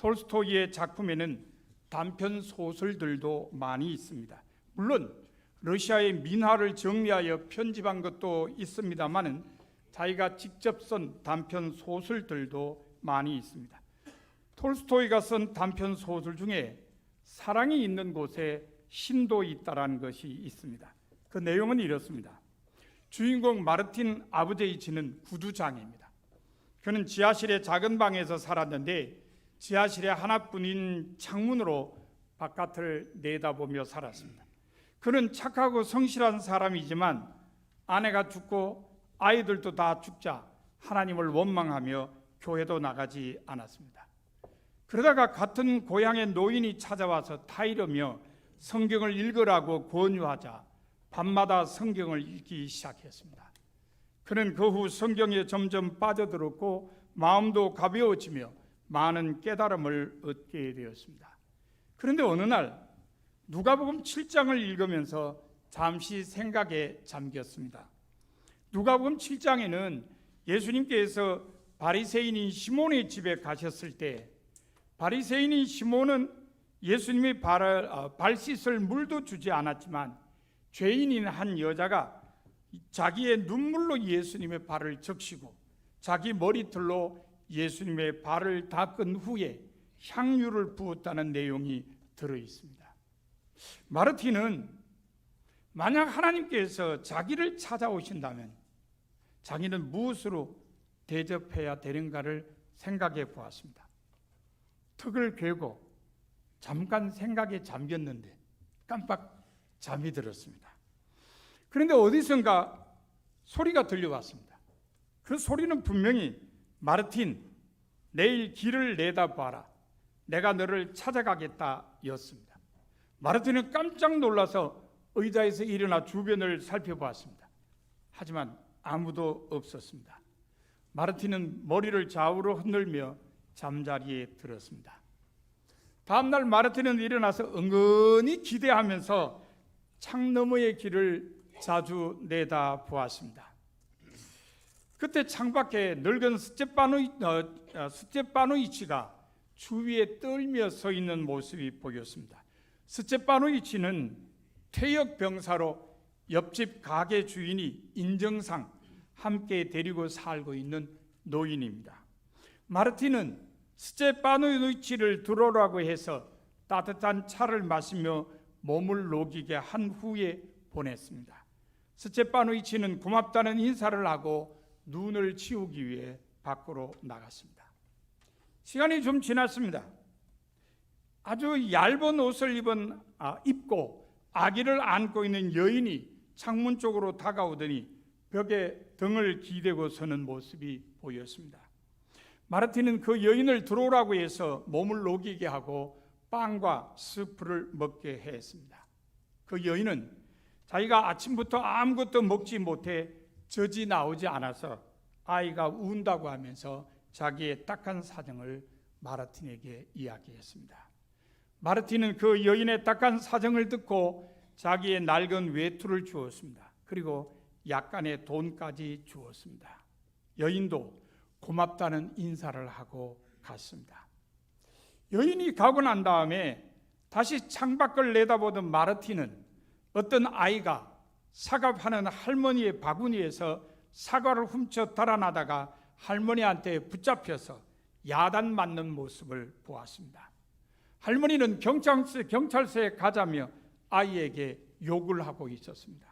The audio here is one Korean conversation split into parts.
톨스토이의 작품에는 단편 소설들도 많이 있습니다. 물론 러시아의 민화를 정리하여 편집한 것도 있습니다만은 자기가 직접 쓴 단편 소설들도 많이 있습니다. 톨스토이가 쓴 단편 소설 중에 사랑이 있는 곳에 신도 있다라는 것이 있습니다. 그 내용은 이렇습니다. 주인공 마르틴 아브제이치는 구두장애입니다. 그는 지하실의 작은 방에서 살았는데 지하실의 하나뿐인 창문으로 바깥을 내다보며 살았습니다. 그는 착하고 성실한 사람이지만 아내가 죽고 아이들도 다 죽자 하나님을 원망하며 교회도 나가지 않았습니다. 그러다가 같은 고향의 노인이 찾아와서 타이르며 성경을 읽으라고 권유하자 밤마다 성경을 읽기 시작했습니다. 그는 그 후 성경에 점점 빠져들었고 마음도 가벼워지며 많은 깨달음을 얻게 되었습니다. 그런데 어느 날 누가복음 7장을 읽으면서 잠시 생각에 잠겼습니다. 누가복음 7장에는 예수님께서 바리새인인 시몬의 집에 가셨을 때 바리새인인 시몬은 예수님이 발 씻을 물도 주지 않았지만 죄인인 한 여자가 자기의 눈물로 예수님의 발을 적시고 자기 머리털로 예수님의 발을 닦은 후에 향유를 부었다는 내용이 들어있습니다. 마르틴은 만약 하나님께서 자기를 찾아오신다면 자기는 무엇으로 대접해야 되는가를 생각해 보았습니다. 턱을 괴고 잠깐 생각에 잠겼는데 깜빡 잠이 들었습니다. 그런데 어디선가 소리가 들려왔습니다. 그 소리는 분명히 마르틴, 내일 길을 내다봐라. 내가 너를 찾아가겠다 였습니다. 마르틴은 깜짝 놀라서 의자에서 일어나 주변을 살펴보았습니다. 하지만 아무도 없었습니다. 마르틴은 머리를 좌우로 흔들며 잠자리에 들었습니다. 다음날 마르틴은 일어나서 은근히 기대하면서 창 너머의 길을 자주 내다보았습니다. 그때 창밖에 늙은 스테파노이치가 주위에 떨며 서 있는 모습이 보였습니다. 스테파노이치는 퇴역 병사로 옆집 가게 주인이 인정상 함께 데리고 살고 있는 노인입니다. 마르틴은 스테파노이치를 들어오라고 해서 따뜻한 차를 마시며 몸을 녹이게 한 후에 보냈습니다. 스테파노이치는 고맙다는 인사를 하고 눈을 치우기 위해 밖으로 나갔습니다. 시간이 좀 지났습니다. 아주 얇은 옷을 입고 아기를 안고 있는 여인이 창문 쪽으로 다가오더니 벽에 등을 기대고 서는 모습이 보였습니다. 마르틴은 그 여인을 들어오라고 해서 몸을 녹이게 하고 빵과 스프를 먹게 했습니다. 그 여인은 자기가 아침부터 아무것도 먹지 못해 젖이 나오지 않아서 아이가 운다고 하면서 자기의 딱한 사정을 마르틴에게 이야기했습니다. 마르틴은 그 여인의 딱한 사정을 듣고 자기의 낡은 외투를 주었습니다. 그리고 약간의 돈까지 주었습니다. 여인도 고맙다는 인사를 하고 갔습니다. 여인이 가고 난 다음에 다시 창밖을 내다보던 마르틴은 어떤 아이가 사과 파는 할머니의 바구니에서 사과를 훔쳐 달아나다가 할머니한테 붙잡혀서 야단 맞는 모습을 보았습니다. 할머니는 경찰서에 가자며 아이에게 욕을 하고 있었습니다.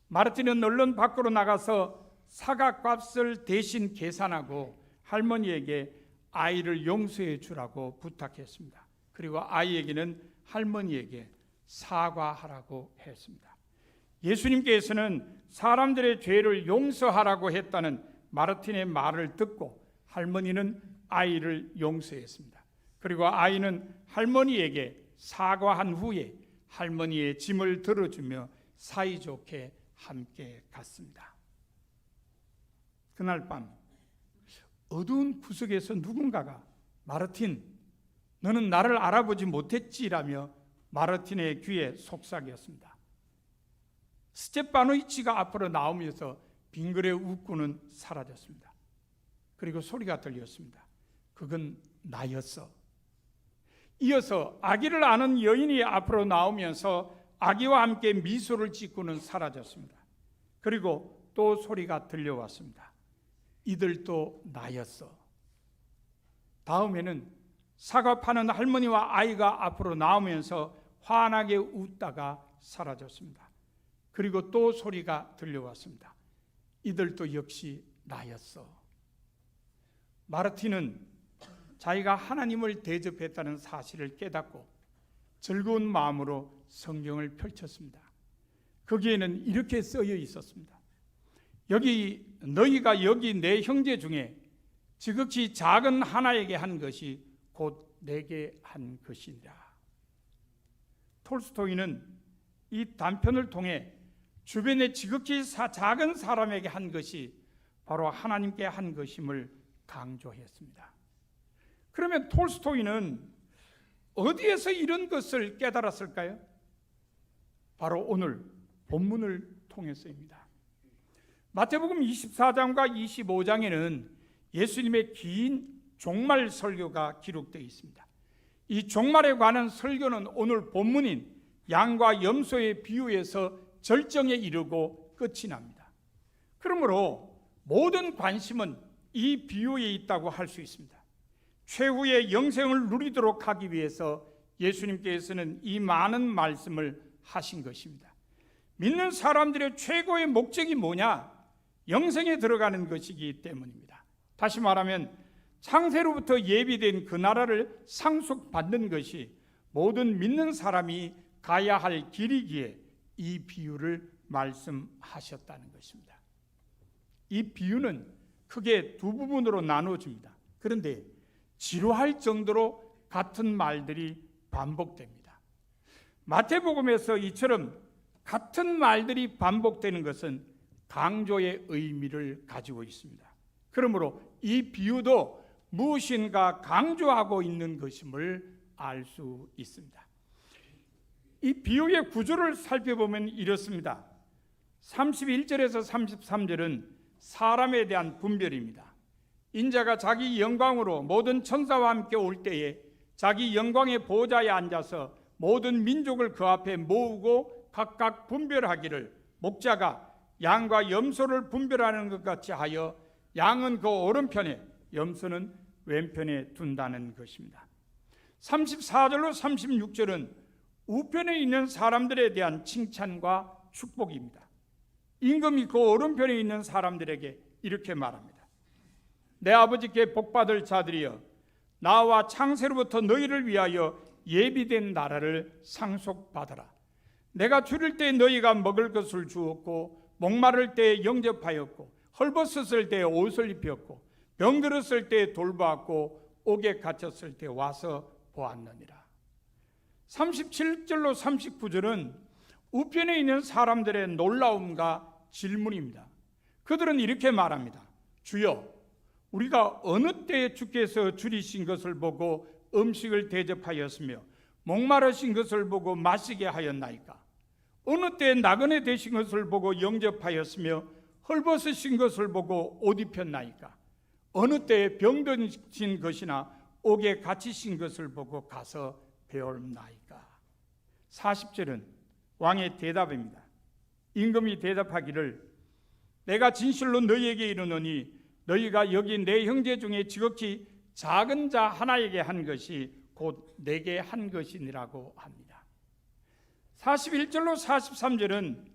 마르틴은 얼른 밖으로 나가서 사과 값을 대신 계산하고 할머니에게 아이를 용서해 주라고 부탁했습니다. 그리고 아이에게는 할머니에게 사과하라고 했습니다. 예수님께서는 사람들의 죄를 용서하라고 했다는 마르틴의 말을 듣고 할머니는 아이를 용서했습니다. 그리고 아이는 할머니에게 사과한 후에 할머니의 짐을 들어주며 사이좋게 함께 갔습니다. 그날 밤 어두운 구석에서 누군가가 마르틴, 너는 나를 알아보지 못했지라며 마르틴의 귀에 속삭였습니다. 스테파노이치가 앞으로 나오면서 빙그레 웃고는 사라졌습니다. 그리고 소리가 들렸습니다. 그건 나였어. 이어서 아기를 아는 여인이 앞으로 나오면서 아기와 함께 미소를 짓고는 사라졌습니다. 그리고 또 소리가 들려왔습니다. 이들도 나였어. 다음에는 사과 파는 할머니와 아이가 앞으로 나오면서 환하게 웃다가 사라졌습니다. 그리고 또 소리가 들려왔습니다. 이들도 역시 나였어. 마르틴은 자기가 하나님을 대접했다는 사실을 깨닫고 즐거운 마음으로 성경을 펼쳤습니다. 거기에는 이렇게 쓰여 있었습니다. 너희가 여기 내 형제 중에 지극히 작은 하나에게 한 것이 곧 내게 한 것이니라. 톨스토이는 이 단편을 통해 주변에 지극히 작은 사람에게 한 것이 바로 하나님께 한 것임을 강조했습니다. 그러면 톨스토이는 어디에서 이런 것을 깨달았을까요? 바로 오늘 본문을 통해서입니다. 마태복음 24장과 25장에는 예수님의 긴 종말 설교가 기록되어 있습니다. 이 종말에 관한 설교는 오늘 본문인 양과 염소의 비유에서 절정에 이르고 끝이 납니다. 그러므로 모든 관심은 이 비유에 있다고 할 수 있습니다. 최후의 영생을 누리도록 하기 위해서 예수님께서는 이 많은 말씀을 하신 것입니다. 믿는 사람들의 최고의 목적이 뭐냐? 영생에 들어가는 것이기 때문입니다. 다시 말하면 창세로부터 예비된 그 나라를 상속받는 것이 모든 믿는 사람이 가야 할 길이기에 이 비유를 말씀하셨다는 것입니다. 이 비유는 크게 두 부분으로 나누어집니다. 그런데 지루할 정도로 같은 말들이 반복됩니다. 마태복음에서 이처럼 같은 말들이 반복되는 것은 강조의 의미를 가지고 있습니다. 그러므로 이 비유도 무엇인가 강조하고 있는 것임을 알 수 있습니다. 이 비유의 구조를 살펴보면 이렇습니다. 31절에서 33절은 사람에 대한 분별입니다. 인자가 자기 영광으로 모든 천사와 함께 올 때에 자기 영광의 보좌에 앉아서 모든 민족을 그 앞에 모으고 각각 분별하기를 목자가 양과 염소를 분별하는 것 같이 하여 양은 그 오른편에 염소는 왼편에 둔다는 것입니다. 34절로 36절은 우편에 있는 사람들에 대한 칭찬과 축복입니다. 임금이 그 오른편에 있는 사람들에게 이렇게 말합니다. 내 아버지께 복받을 자들이여 나와 창세로부터 너희를 위하여 예비된 나라를 상속받아라. 내가 줄일 때 너희가 먹을 것을 주었고 목마를 때 영접하였고 헐벗었을 때 옷을 입혔고 병들었을 때 돌보았고 옥에 갇혔을 때 와서 보았느니라. 37절로 39절은 우편에 있는 사람들의 놀라움과 질문입니다. 그들은 이렇게 말합니다. 주여, 우리가 어느 때에 주께서 줄이신 것을 보고 음식을 대접하였으며 목마르신 것을 보고 마시게 하였나이까? 어느 때에 나그네 되신 것을 보고 영접하였으며 헐벗으신 것을 보고 옷 입혔나이까? 어느 때에 병드신 것이나 옥에 갇히신 것을 보고 가서 배웠나이까? 40절은 왕의 대답입니다. 임금이 대답하기를 내가 진실로 너희에게 이르노니 너희가 여기 내 형제 중에 지극히 작은 자 하나에게 한 것이 곧 내게 한 것이니라고 합니다. 41절로 43절은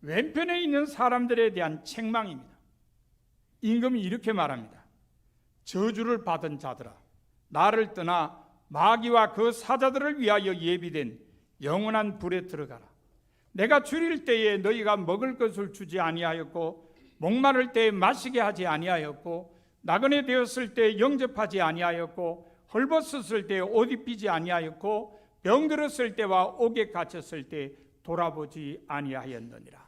왼편에 있는 사람들에 대한 책망입니다. 임금이 이렇게 말합니다. 저주를 받은 자들아, 나를 떠나 마귀와 그 사자들을 위하여 예비된 영원한 불에 들어가라. 내가 줄일 때에 너희가 먹을 것을 주지 아니하였고 목마를 때에 마시게 하지 아니하였고 나그네 되었을 때 영접하지 아니하였고 헐벗었을 때 옷 입히지 아니하였고 병들었을 때와 옥에 갇혔을 때 돌아보지 아니하였느니라.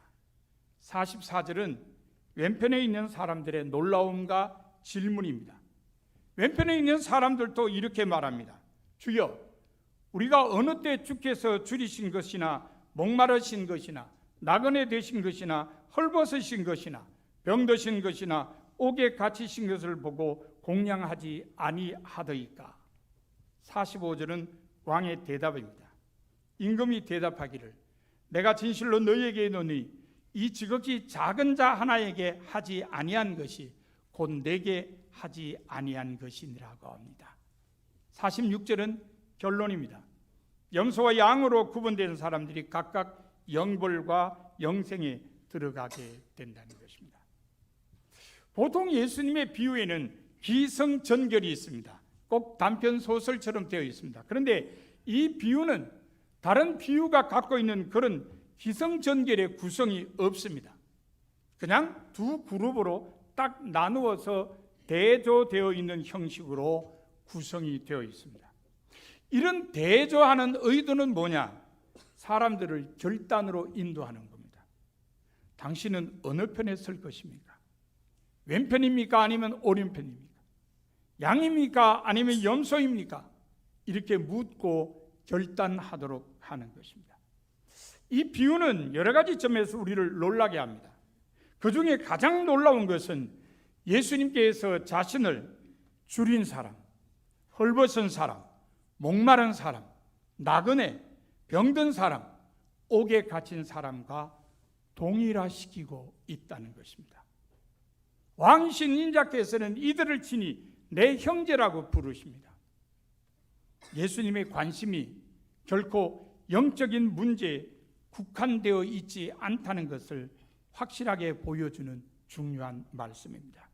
44절은 왼편에 있는 사람들의 놀라움과 질문입니다. 왼편에 있는 사람들도 이렇게 말합니다. 주여, 우리가 어느 때 주께서 줄이신 것이나 목마르신 것이나 나그네 되신 것이나 헐벗으신 것이나 병드신 것이나 옥에 갇히신 것을 보고 공양하지 아니하더이까? 45절은 왕의 대답입니다. 임금이 대답하기를 내가 진실로 너희에게 이르노니 이 지극히 작은 자 하나에게 하지 아니한 것이 곧 내게 하지 아니한 것이니라고 합니다. 46절은 결론입니다. 염소와 양으로 구분된 사람들이 각각 영벌과 영생에 들어가게 된다는 것입니다. 보통 예수님의 비유에는 기성전결이 있습니다. 꼭 단편 소설처럼 되어 있습니다. 그런데 이 비유는 다른 비유가 갖고 있는 그런 기성전결의 구성이 없습니다. 그냥 두 그룹으로 딱 나누어서 대조되어 있는 형식으로 구성이 되어 있습니다. 이런 대조하는 의도는 뭐냐? 사람들을 결단으로 인도하는 겁니다. 당신은 어느 편에 설 것입니까? 왼편입니까? 아니면 오른편입니까? 양입니까? 아니면 염소입니까? 이렇게 묻고 결단하도록 하는 것입니다. 이 비유는 여러 가지 점에서 우리를 놀라게 합니다. 그 중에 가장 놀라운 것은 예수님께서 자신을 줄인 사람, 헐벗은 사람, 목마른 사람, 나그네, 병든 사람, 옥에 갇힌 사람과 동일화시키고 있다는 것입니다. 왕이신 인자께서는 이들을 친히 내 형제라고 부르십니다. 예수님의 관심이 결코 영적인 문제에 국한되어 있지 않다는 것을 확실하게 보여주는 중요한 말씀입니다.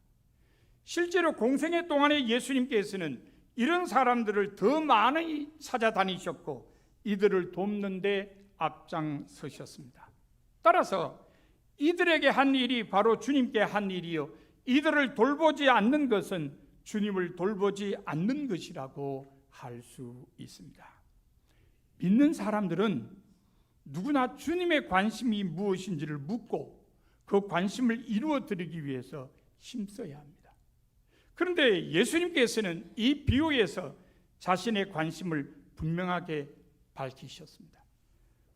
실제로 공생애 동안에 예수님께서는 이런 사람들을 더 많이 찾아다니셨고 이들을 돕는 데 앞장서셨습니다. 따라서 이들에게 한 일이 바로 주님께 한 일이요, 이들을 돌보지 않는 것은 주님을 돌보지 않는 것이라고 할 수 있습니다. 믿는 사람들은 누구나 주님의 관심이 무엇인지를 묻고 그 관심을 이루어 드리기 위해서 힘써야 합니다. 그런데 예수님께서는 이 비유에서 자신의 관심을 분명하게 밝히셨습니다.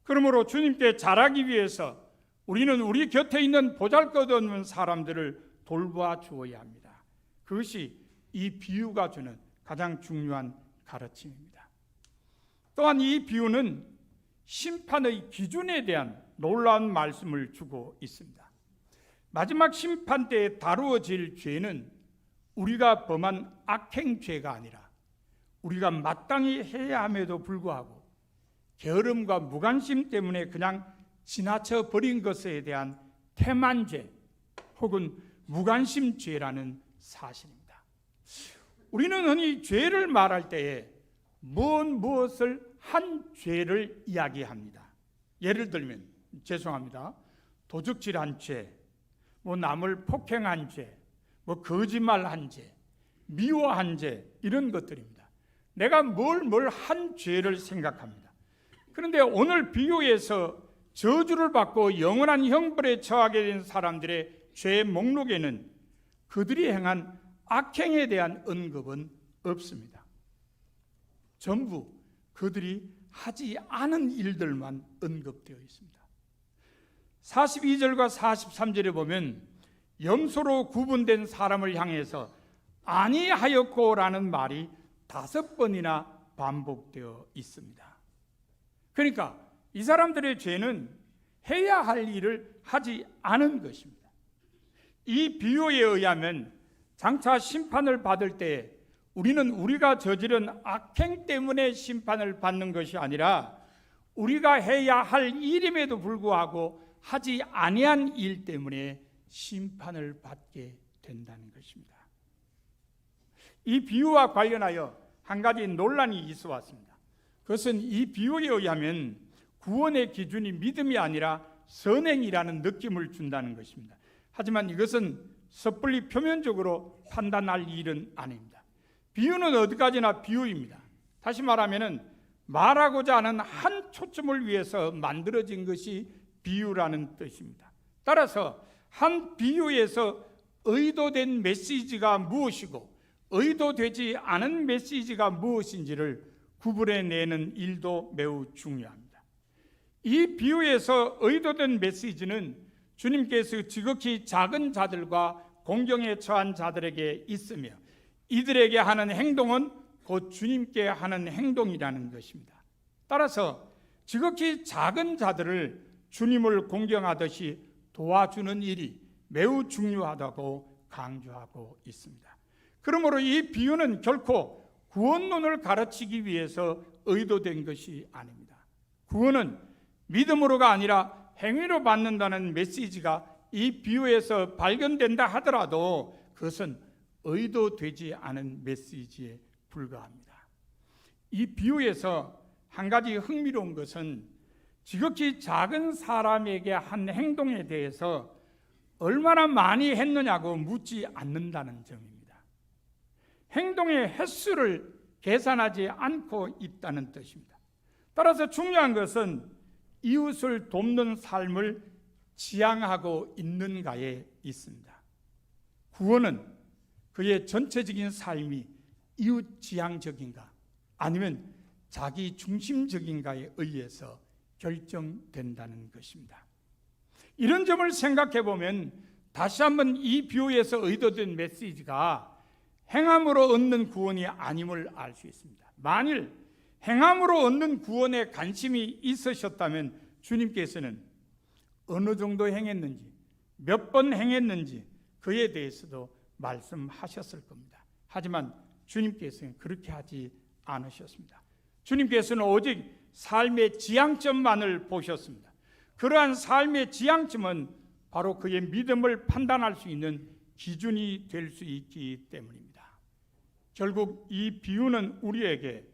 그러므로 주님께 잘하기 위해서 우리는 우리 곁에 있는 보잘것없는 사람들을 돌봐 주어야 합니다. 그것이 이 비유가 주는 가장 중요한 가르침입니다. 또한 이 비유는 심판의 기준에 대한 놀라운 말씀을 주고 있습니다. 마지막 심판 때에 다루어질 죄는 우리가 범한 악행죄가 아니라 우리가 마땅히 해야 함에도 불구하고 게으름과 무관심 때문에 그냥 지나쳐 버린 것에 대한 태만죄 혹은 무관심죄라는 사실입니다. 우리는 흔히 죄를 말할 때에 무엇을 한 죄를 이야기합니다. 예를 들면 죄송합니다. 도적질한 죄, 남을 폭행한 죄, 거짓말한 죄, 미워한 죄, 이런 것들입니다. 내가 뭘 한 죄를 생각합니다. 그런데 오늘 비유에서 저주를 받고 영원한 형벌에 처하게 된 사람들의 죄 목록에는 그들이 행한 악행에 대한 언급은 없습니다. 전부 그들이 하지 않은 일들만 언급되어 있습니다. 42절과 43절에 보면 염소로 구분된 사람을 향해서 아니하였고라는 말이 5번이나 반복되어 있습니다. 그러니까 이 사람들의 죄는 해야 할 일을 하지 않은 것입니다. 이 비유에 의하면 장차 심판을 받을 때 우리는 우리가 저지른 악행 때문에 심판을 받는 것이 아니라 우리가 해야 할 일임에도 불구하고 하지 아니한 일 때문에 심판을 받게 된다는 것입니다. 이 비유와 관련하여 한 가지 논란이 있어 왔습니다. 그것은 이 비유에 의하면 구원의 기준이 믿음이 아니라 선행이라는 느낌을 준다는 것입니다. 하지만 이것은 섣불리 표면적으로 판단할 일은 아닙니다. 비유는 어디까지나 비유입니다. 다시 말하면 말하고자 하는 한 초점을 위해서 만들어진 것이 비유라는 뜻입니다. 따라서 한 비유에서 의도된 메시지가 무엇이고 의도되지 않은 메시지가 무엇인지를 구분해내는 일도 매우 중요합니다. 이 비유에서 의도된 메시지는 주님께서 지극히 작은 자들과 공경에 처한 자들에게 있으며 이들에게 하는 행동은 곧 주님께 하는 행동이라는 것입니다. 따라서 지극히 작은 자들을 주님을 공경하듯이 도와주는 일이 매우 중요하다고 강조하고 있습니다. 그러므로 이 비유는 결코 구원론을 가르치기 위해서 의도된 것이 아닙니다. 구원은 믿음으로가 아니라 행위로 받는다는 메시지가 이 비유에서 발견된다 하더라도 그것은 의도되지 않은 메시지에 불과합니다. 이 비유에서 한 가지 흥미로운 것은 지극히 작은 사람에게 한 행동에 대해서 얼마나 많이 했느냐고 묻지 않는다는 점입니다. 행동의 횟수를 계산하지 않고 있다는 뜻입니다. 따라서 중요한 것은 이웃을 돕는 삶을 지향하고 있는가에 있습니다. 구원은 그의 전체적인 삶이 이웃 지향적인가 아니면 자기 중심적인가에 의해서 결정된다는 것입니다. 이런 점을 생각해 보면 다시 한번 이 비유에서 의도된 메시지가 행함으로 얻는 구원이 아님을 알 수 있습니다. 만일 행함으로 얻는 구원에 관심이 있으셨다면 주님께서는 어느 정도 행했는지, 몇 번 행했는지 그에 대해서도 말씀하셨을 겁니다. 하지만 주님께서는 그렇게 하지 않으셨습니다. 주님께서는 오직 삶의 지향점만을 보셨습니다. 그러한 삶의 지향점은 바로 그의 믿음을 판단할 수 있는 기준이 될 수 있기 때문입니다. 결국 이 비유는 우리에게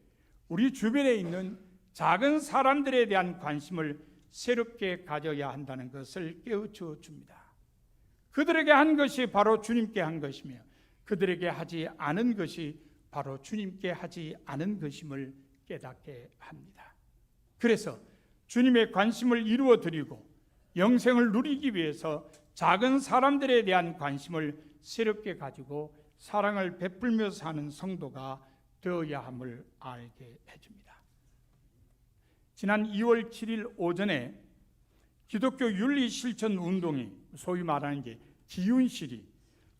우리 주변에 있는 작은 사람들에 대한 관심을 새롭게 가져야 한다는 것을 깨우쳐 줍니다. 그들에게 한 것이 바로 주님께 한 것이며 그들에게 하지 않은 것이 바로 주님께 하지 않은 것임을 깨닫게 합니다. 그래서 주님의 관심을 이루어 드리고 영생을 누리기 위해서 작은 사람들에 대한 관심을 새롭게 가지고 사랑을 베풀며 사는 성도가 되어야 함을 알게 해줍니다. 지난 2월 7일 오전에 기독교 윤리실천 운동이 소위 말하는 게 기윤실이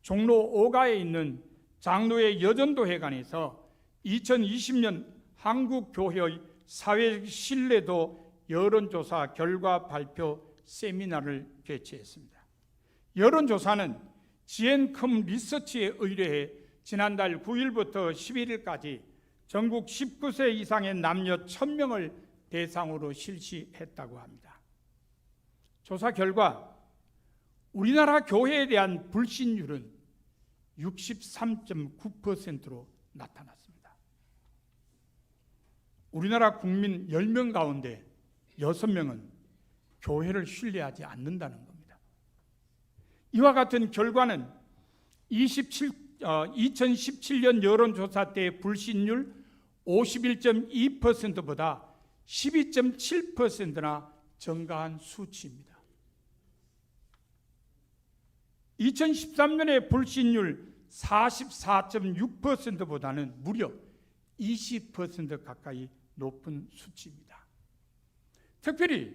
종로 5가에 있는 장로의 여전도회관에서 2020년 한국교회의 사회적 신뢰도 여론조사 결과 발표 세미나를 개최했습니다. 여론조사는 지앤컴 리서치에 의뢰해 지난달 9일부터 11일까지 전국 19세 이상의 남녀 1000명을 대상으로 실시했다고 합니다. 조사 결과 우리나라 교회에 대한 불신율은 63.9%로 나타났습니다. 우리나라 국민 10명 가운데 6명은 교회를 신뢰하지 않는다는 겁니다. 이와 같은 결과는 2017년 여론조사 때 불신율 51.2%보다 12.7%나 증가한 수치입니다. 2013년의 불신율 44.6%보다는 무려 20% 가까이 높은 수치입니다. 특별히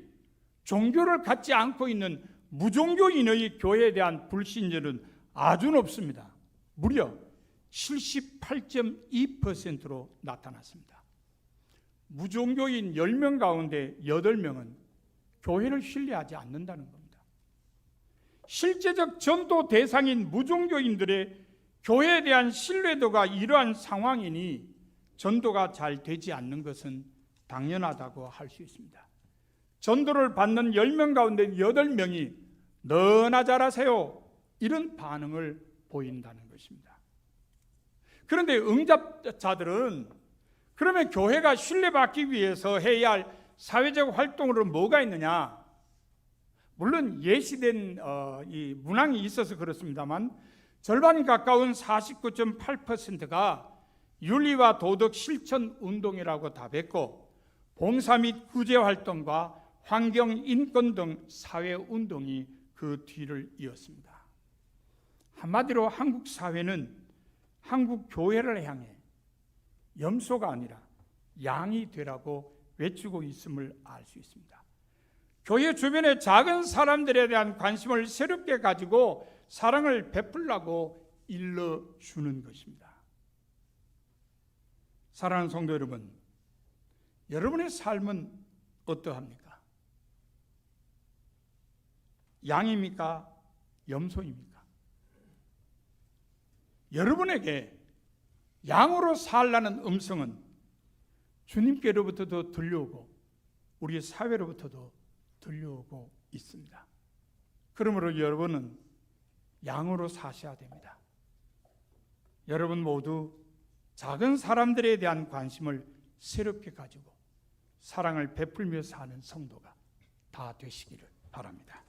종교를 갖지 않고 있는 무종교인의 교회에 대한 불신율은 아주 높습니다. 무려 78.2%로 나타났습니다. 무종교인 10명 가운데 8명은 교회를 신뢰하지 않는다는 겁니다. 실제적 전도 대상인 무종교인들의 교회에 대한 신뢰도가 이러한 상황이니 전도가 잘 되지 않는 것은 당연하다고 할 수 있습니다. 전도를 받는 10명 가운데 8명이 너나 잘하세요 이런 반응을 보인다는 것입니다. 그런데 응답자들은 그러면 교회가 신뢰받기 위해서 해야 할 사회적 활동으로 뭐가 있느냐? 물론 예시된 이 문항이 있어서 그렇습니다만 절반 가까운 49.8%가 윤리와 도덕 실천 운동이라고 답했고 봉사 및 구제 활동과 환경 인권 등 사회 운동이 그 뒤를 이었습니다. 한마디로 한국 사회는 한국 교회를 향해 염소가 아니라 양이 되라고 외치고 있음을 알 수 있습니다. 교회 주변의 작은 사람들에 대한 관심을 새롭게 가지고 사랑을 베풀라고 일러주는 것입니다. 사랑하는 성도 여러분, 여러분의 삶은 어떠합니까? 양입니까? 염소입니까? 여러분에게 양으로 살라는 음성은 주님께로부터도 들려오고 우리 사회로부터도 들려오고 있습니다. 그러므로 여러분은 양으로 사셔야 됩니다. 여러분 모두 작은 사람들에 대한 관심을 새롭게 가지고 사랑을 베풀며 사는 성도가 다 되시기를 바랍니다.